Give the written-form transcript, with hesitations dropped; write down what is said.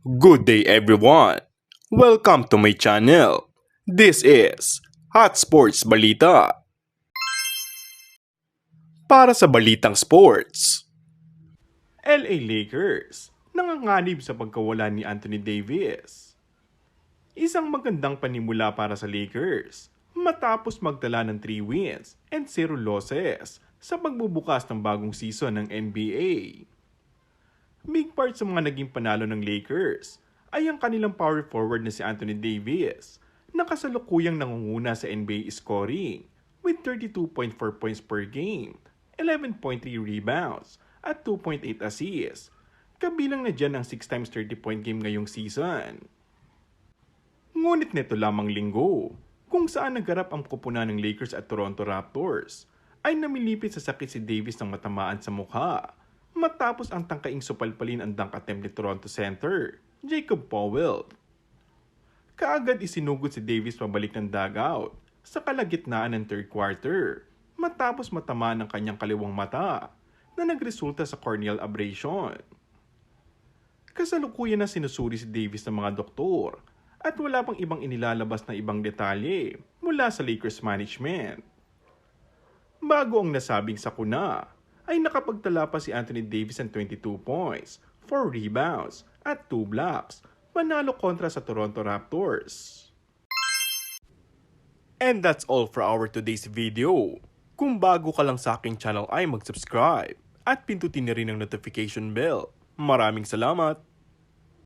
Good day everyone! Welcome to my channel. This is Hot Sports Balita. Para sa balitang sports, LA Lakers nanganganib sa pagkawala ni Anthony Davis. Isang magandang panimula para sa Lakers matapos magtala ng 3 wins and 0 losses sa pagbubukas ng bagong season ng NBA. Big part sa mga naging panalo ng Lakers ay ang kanilang power forward na si Anthony Davis na kasalukuyang nangunguna sa NBA scoring with 32.4 points per game, 11.3 rebounds at 2.8 assists. Kabilang na dyan ang 6 times 30-point game ngayong season. Ngunit neto lamang linggo, kung saan nagharap ang koponan ng Lakers at Toronto Raptors, ay namilipit sa sakit si Davis ng matamaan sa mukha matapos ang tangkaing supalpalin ang dunk attempt ni Toronto center, Jacob Powell. Kaagad isinugod si Davis pabalik ng dugout sa kalagitnaan ng third quarter matapos matamaan ang kanyang kaliwang mata na nagresulta sa corneal abrasion. Kasalukuyan na sinusuri si Davis ng mga doktor at wala pang ibang inilalabas na ibang detalye mula sa Lakers management. Bago ang nasabing sakuna, ay nakapagtala pa si Anthony Davis ng 22 points, 4 rebounds at 2 blocks, panalo kontra sa Toronto Raptors. And that's all for our today's video. Kung bago ka lang sa aking channel ay mag-subscribe at pindutin na rin ang notification bell. Maraming salamat!